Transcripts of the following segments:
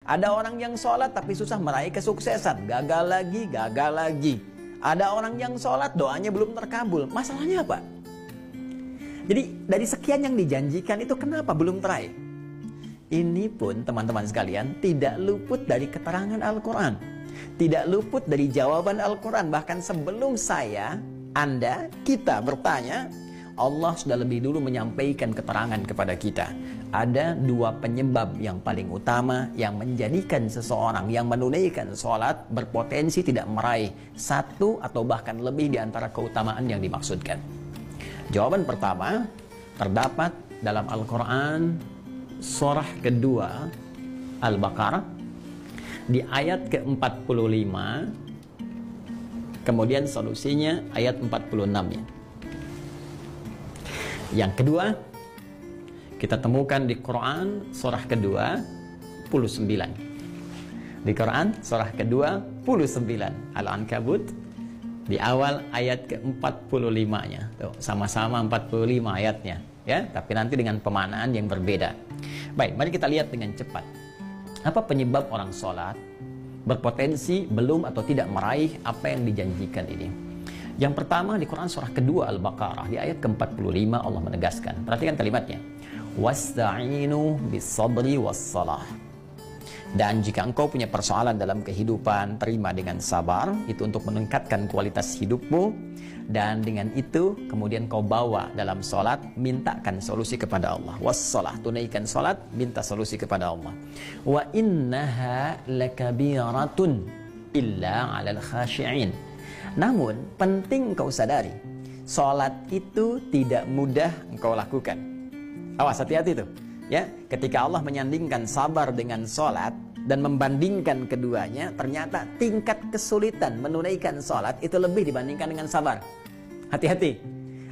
Ada orang yang sholat tapi susah meraih kesuksesan. Gagal lagi, gagal lagi. Ada orang yang sholat doanya belum terkabul. Masalahnya apa? Jadi dari sekian yang dijanjikan itu kenapa belum teraih? Ini pun teman-teman sekalian tidak luput dari keterangan Al-Quran. Tidak luput dari jawaban Al-Quran. Bahkan sebelum saya, Anda, kita bertanya, Allah sudah lebih dulu menyampaikan keterangan kepada kita. Ada dua penyebab yang paling utama yang menjadikan seseorang yang menunaikan sholat berpotensi tidak meraih satu atau bahkan lebih di antara keutamaan yang dimaksudkan. Jawaban pertama terdapat dalam Al-Quran surah kedua Al-Baqarah di ayat ke-45, kemudian solusinya ayat 46-nya. Yang kedua, kita temukan di Quran surah kedua 29. Di Quran surah kedua 29 Al-Ankabut di awal ayat ke-45-nya. Tuh, sama-sama 45 ayatnya, ya, tapi nanti dengan pemaknaan yang berbeda. Baik, mari kita lihat dengan cepat. Apa penyebab orang sholat berpotensi belum atau tidak meraih apa yang dijanjikan ini? Yang pertama di Quran surah kedua Al-Baqarah di ayat ke-45 Allah menegaskan. Perhatikan kalimatnya. Wasta'inu bis-sabri was-salah. Dan jika engkau punya persoalan dalam kehidupan, terima dengan sabar, itu untuk meningkatkan kualitas hidupmu. Dan dengan itu kemudian kau bawa dalam sholat, mintakan solusi kepada Allah. Was-salah, tunaikan sholat, minta solusi kepada Allah. Wa innaha lakabiratun illa 'alal khashi'in. Namun penting kau sadari, sholat itu tidak mudah engkau lakukan. Awas, hati-hati tuh, ya. Ketika Allah menyandingkan sabar dengan sholat dan membandingkan keduanya, ternyata tingkat kesulitan menunaikan sholat itu lebih dibandingkan dengan sabar. Hati-hati.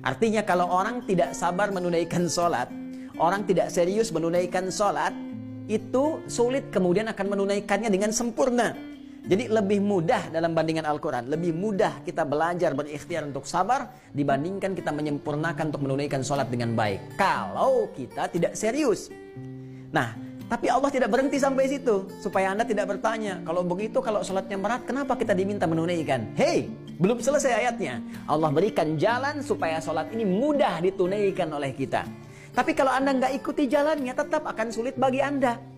Artinya kalau orang tidak sabar menunaikan sholat, orang tidak serius menunaikan sholat, itu sulit kemudian akan menunaikannya dengan sempurna. Jadi lebih mudah dalam bandingan Al-Quran, lebih mudah kita belajar berikhtiar untuk sabar dibandingkan kita menyempurnakan untuk menunaikan sholat dengan baik. Kalau kita tidak serius. Nah, tapi Allah tidak berhenti sampai situ. Supaya Anda tidak bertanya, kalau begitu kalau sholatnya berat, kenapa kita diminta menunaikan? Hei, belum selesai ayatnya. Allah berikan jalan supaya sholat ini mudah ditunaikan oleh kita. Tapi kalau Anda nggak ikuti jalannya, tetap akan sulit bagi Anda.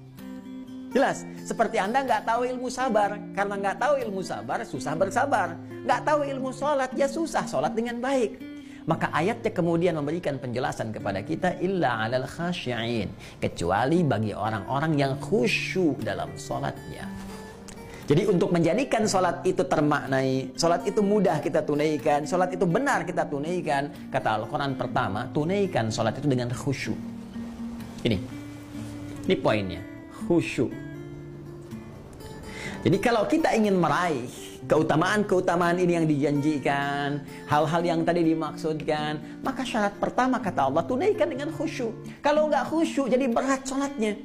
Jelas, seperti Anda nggak tahu ilmu sabar. Karena nggak tahu ilmu sabar, susah bersabar. Nggak tahu ilmu sholat, ya susah sholat dengan baik. Maka ayatnya kemudian memberikan penjelasan kepada kita, illa 'alal khashi'in, kecuali bagi orang-orang yang khusyuk dalam sholatnya. Jadi untuk menjadikan sholat itu termaknai, sholat itu mudah kita tunaikan, sholat itu benar kita tunaikan, kata Al-Quran pertama, tunaikan sholat itu dengan khusyuk. Ini poinnya. Khusyuk. Jadi kalau kita ingin meraih keutamaan-keutamaan ini yang dijanjikan, hal-hal yang tadi dimaksudkan, maka syarat pertama kata Allah, tunaikan dengan khusyuk. Kalau nggak khusyuk jadi berat sholatnya.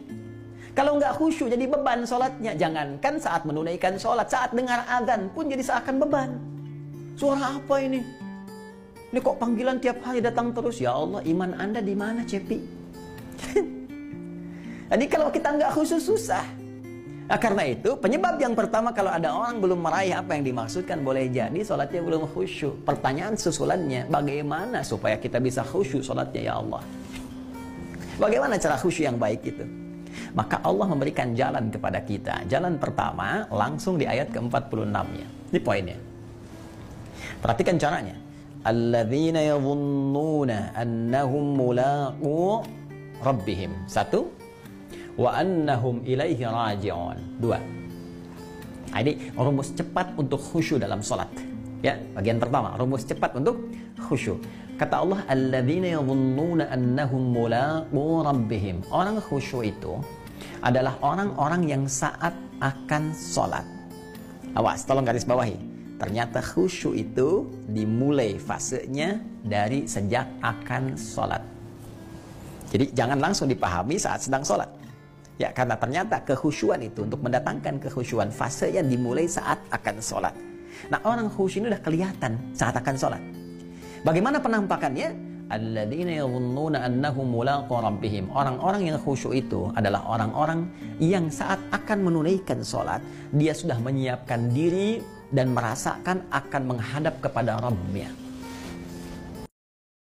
Kalau nggak khusyuk jadi beban sholatnya. Jangankan saat menunaikan sholat, saat dengar azan pun jadi seakan beban. Suara apa ini? Ini kok panggilan tiap hari datang terus? Ya Allah, iman Anda di mana, Cepi? Jadi kalau kita nggak khusyuk susah. Nah, karena itu penyebab yang pertama kalau ada orang belum meraih apa yang dimaksudkan, boleh jadi sholatnya belum khusyuk. Pertanyaan susulannya, bagaimana supaya kita bisa khusyuk sholatnya ya Allah? Bagaimana cara khusyuk yang baik itu? Maka Allah memberikan jalan kepada kita. Jalan pertama langsung di ayat ke-46-nya. Ini poinnya. Perhatikan caranya. Alladzina yadhunnuna annahum mulaqu rabbihim. Satu. Wa annahum ilaihi raji'un. Dua. Ini rumus cepat untuk khusyuk dalam sholat. Ya, bagian pertama, rumus cepat untuk khusyuk. Kata Allah, alladzina yadhunnuna annahum mulaqu rabbihim. Orang khusyuk itu adalah orang-orang yang saat akan sholat. Awas, tolong garis bawahi. Ternyata khusyuk itu dimulai fasenya dari sejak akan sholat. Jadi jangan langsung dipahami saat sedang sholat. Ya, karena ternyata kekhusyuan itu, untuk mendatangkan kekhusyuan, fasenya dimulai saat akan sholat. Nah, orang khusyuk ini udah kelihatan saat akan sholat. Bagaimana penampakannya? alladzina yadhunnuna annahum mulaqu rabbihim. Orang-orang yang khusyuk itu adalah orang-orang yang saat akan menunaikan sholat, dia sudah menyiapkan diri dan merasakan akan menghadap kepada Rabbnya.